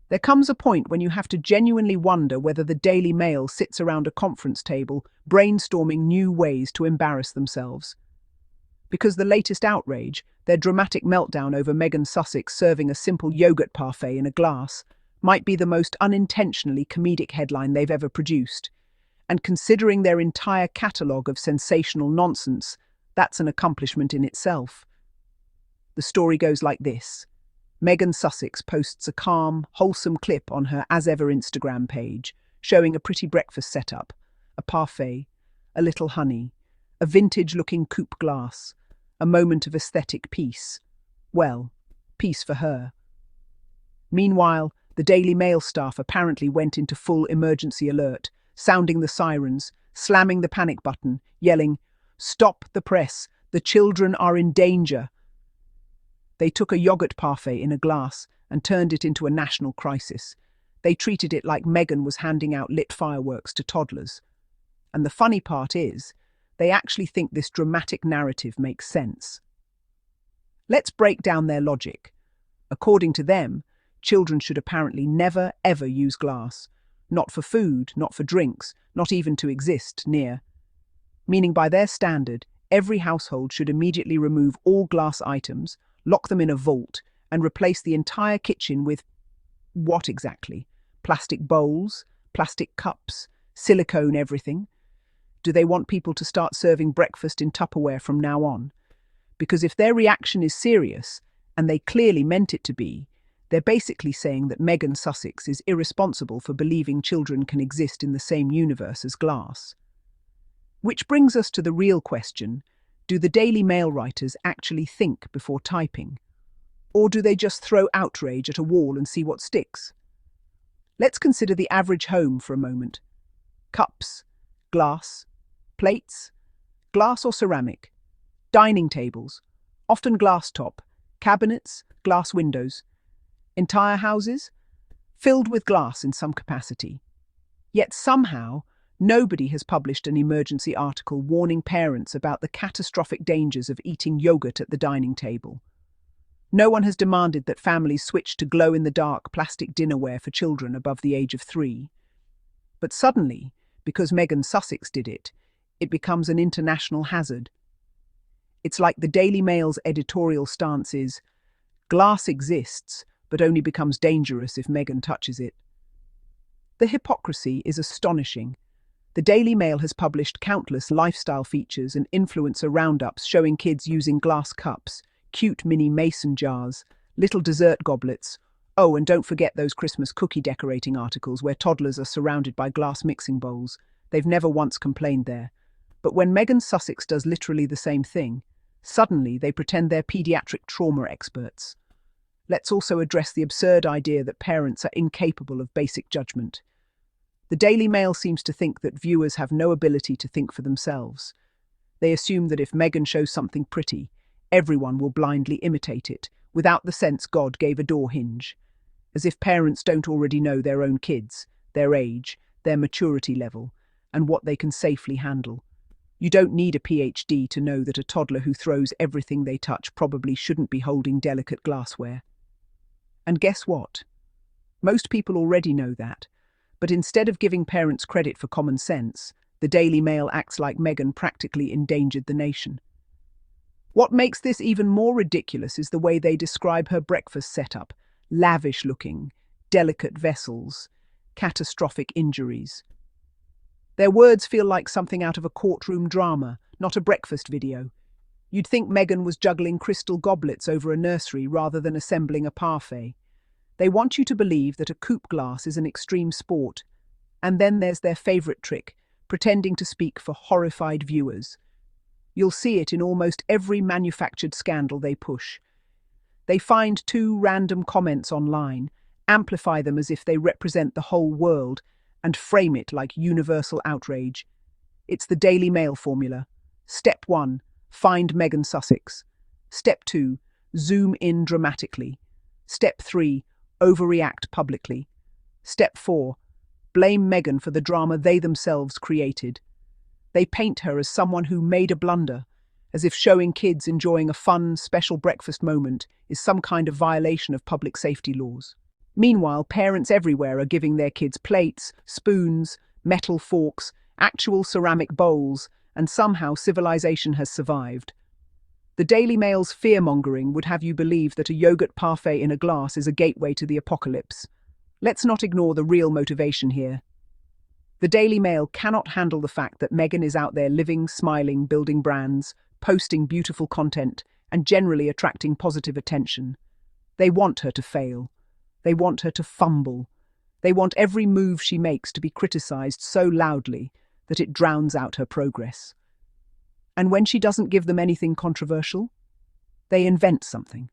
There comes a point when you have to genuinely wonder whether the Daily Mail sits around a conference table brainstorming new ways to embarrass themselves. Because the latest outrage, their dramatic meltdown over Meghan Sussex serving a simple yogurt parfait in a glass, might be the most unintentionally comedic headline they've ever produced. And considering their entire catalogue of sensational nonsense, that's an accomplishment in itself. The story goes like this. Meghan Sussex posts a calm, wholesome clip on her As Ever Instagram page, showing a pretty breakfast setup, a parfait, a little honey, a vintage-looking coupe glass, a moment of aesthetic peace. Well, peace for her. Meanwhile, the Daily Mail staff apparently went into full emergency alert, sounding the sirens, slamming the panic button, yelling, "Stop the press! The children are in danger!" They took a yogurt parfait in a glass and turned it into a national crisis. They treated it like Meghan was handing out lit fireworks to toddlers. And the funny part is, they actually think this dramatic narrative makes sense. Let's break down their logic. According to them, children should apparently never, ever use glass. Not for food, not for drinks, not even to exist near. Meaning by their standard, every household should immediately remove all glass items, lock them in a vault, and replace the entire kitchen with what exactly? Plastic bowls, plastic cups, silicone everything? Do they want people to start serving breakfast in Tupperware from now on? Because if their reaction is serious, and they clearly meant it to be, they're basically saying that Meghan Sussex is irresponsible for believing children can exist in the same universe as glass. Which brings us to the real question. Do the Daily Mail writers actually think before typing? Or do they just throw outrage at a wall and see what sticks? Let's consider the average home for a moment. Cups, glass, plates, glass or ceramic, dining tables, often glass top, cabinets, glass windows, entire houses, filled with glass in some capacity. Yet somehow, nobody has published an emergency article warning parents about the catastrophic dangers of eating yogurt at the dining table. No one has demanded that families switch to glow-in-the-dark plastic dinnerware for children above the age of 3. But suddenly, because Meghan Sussex did it, it becomes an international hazard. It's like the Daily Mail's editorial stance is, glass exists, but only becomes dangerous if Meghan touches it. The hypocrisy is astonishing. The Daily Mail has published countless lifestyle features and influencer roundups showing kids using glass cups, cute mini mason jars, little dessert goblets. Oh, and don't forget those Christmas cookie decorating articles where toddlers are surrounded by glass mixing bowls. They've never once complained there. But when Meghan Sussex does literally the same thing, suddenly they pretend they're pediatric trauma experts. Let's also address the absurd idea that parents are incapable of basic judgment. The Daily Mail seems to think that viewers have no ability to think for themselves. They assume that if Meghan shows something pretty, everyone will blindly imitate it, without the sense God gave a door hinge. As if parents don't already know their own kids, their age, their maturity level, and what they can safely handle. You don't need a PhD to know that a toddler who throws everything they touch probably shouldn't be holding delicate glassware. And guess what? Most people already know that. But instead of giving parents credit for common sense, the Daily Mail acts like Meghan practically endangered the nation. What makes this even more ridiculous is the way they describe her breakfast setup: lavish-looking, delicate vessels, catastrophic injuries. Their words feel like something out of a courtroom drama, not a breakfast video. You'd think Meghan was juggling crystal goblets over a nursery rather than assembling a parfait. They want you to believe that a coupe glass is an extreme sport. And then there's their favourite trick, pretending to speak for horrified viewers. You'll see it in almost every manufactured scandal they push. They find 2 random comments online, amplify them as if they represent the whole world, and frame it like universal outrage. It's the Daily Mail formula. Step 1, find Meghan Sussex. Step 2, zoom in dramatically. Step 3, overreact publicly. Step 4, blame Meghan for the drama they themselves created. They paint her as someone who made a blunder, as if showing kids enjoying a fun, special breakfast moment is some kind of violation of public safety laws. Meanwhile, parents everywhere are giving their kids plates, spoons, metal forks, actual ceramic bowls, and somehow civilization has survived. The Daily Mail's fear-mongering would have you believe that a yogurt parfait in a glass is a gateway to the apocalypse. Let's not ignore the real motivation here. The Daily Mail cannot handle the fact that Meghan is out there living, smiling, building brands, posting beautiful content, and generally attracting positive attention. They want her to fail. They want her to fumble. They want every move she makes to be criticized so loudly that it drowns out her progress. And when she doesn't give them anything controversial, they invent something.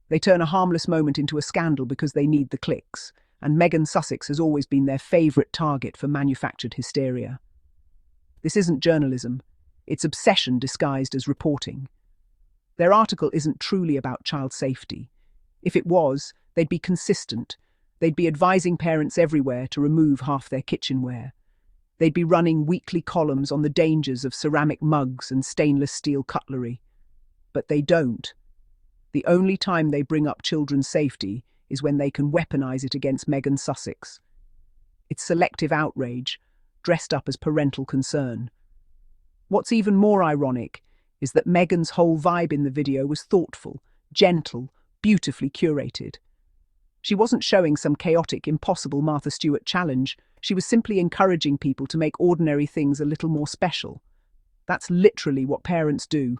They turn a harmless moment into a scandal because they need the clicks, and Meghan Sussex has always been their favourite target for manufactured hysteria. This isn't journalism, it's obsession disguised as reporting. Their article isn't truly about child safety. If it was, they'd be consistent. They'd be advising parents everywhere to remove half their kitchenware. They'd be running weekly columns on the dangers of ceramic mugs and stainless steel cutlery. But they don't. The only time they bring up children's safety is when they can weaponize it against Meghan Sussex. It's selective outrage, dressed up as parental concern. What's even more ironic is that Meghan's whole vibe in the video was thoughtful, gentle, beautifully curated. She wasn't showing some chaotic, impossible Martha Stewart challenge. She was simply encouraging people to make ordinary things a little more special. That's literally what parents do.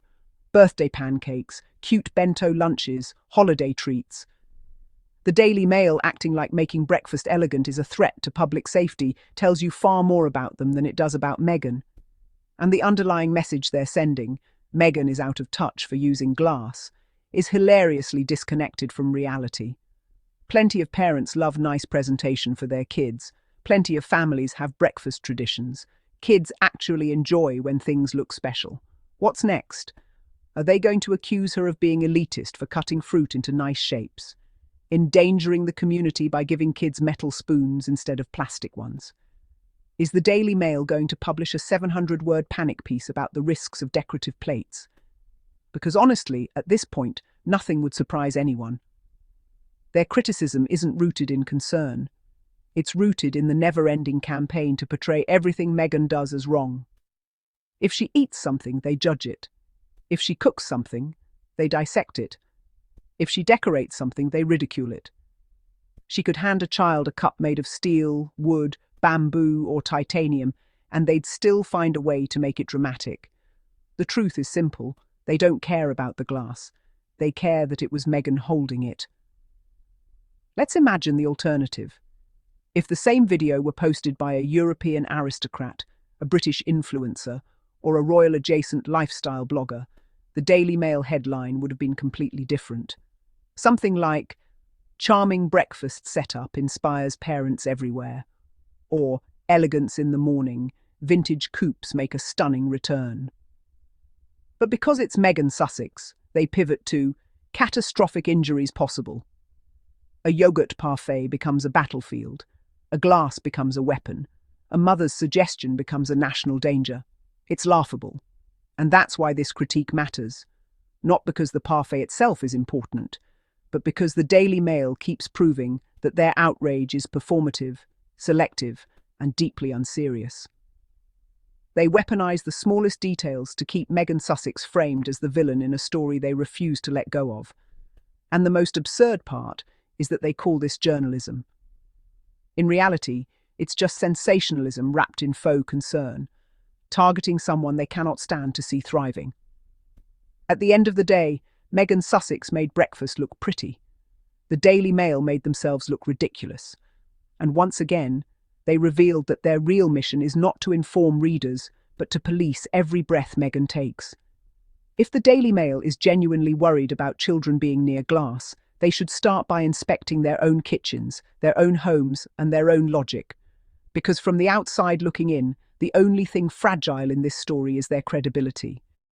Birthday pancakes, cute bento lunches, holiday treats. The Daily Mail acting like making breakfast elegant is a threat to public safety tells you far more about them than it does about Meghan. And the underlying message they're sending, Meghan is out of touch for using glass, is hilariously disconnected from reality. Plenty of parents love nice presentation for their kids. Plenty of families have breakfast traditions. Kids actually enjoy when things look special. What's next? Are they going to accuse her of being elitist for cutting fruit into nice shapes? Endangering the community by giving kids metal spoons instead of plastic ones? Is the Daily Mail going to publish a 700-word panic piece about the risks of decorative plates? Because honestly, at this point, nothing would surprise anyone. Their criticism isn't rooted in concern. It's rooted in the never-ending campaign to portray everything Meghan does as wrong. If she eats something, they judge it. If she cooks something, they dissect it. If she decorates something, they ridicule it. She could hand a child a cup made of steel, wood, bamboo, or titanium, and they'd still find a way to make it dramatic. The truth is simple. They don't care about the glass. They care that it was Meghan holding it. Let's imagine the alternative. If the same video were posted by a European aristocrat, a British influencer, or a royal-adjacent lifestyle blogger, the Daily Mail headline would have been completely different. Something like, "Charming breakfast setup inspires parents everywhere," or "Elegance in the morning, vintage coupes make a stunning return." But because it's Meghan Sussex, they pivot to "Catastrophic injuries possible." A yogurt parfait becomes a battlefield. A glass becomes a weapon. A mother's suggestion becomes a national danger. It's laughable. And that's why this critique matters. Not because the parfait itself is important, but because the Daily Mail keeps proving that their outrage is performative, selective, and deeply unserious. They weaponize the smallest details to keep Meghan Sussex framed as the villain in a story they refuse to let go of. And the most absurd part is that they call this journalism. In reality, it's just sensationalism wrapped in faux concern, targeting someone they cannot stand to see thriving. At the end of the day, Meghan Sussex made breakfast look pretty. The Daily Mail made themselves look ridiculous. And once again, they revealed that their real mission is not to inform readers, but to police every breath Meghan takes. If the Daily Mail is genuinely worried about children being near glass, they should start by inspecting their own kitchens, their own homes, and their own logic. Because from the outside looking in, the only thing fragile in this story is their credibility.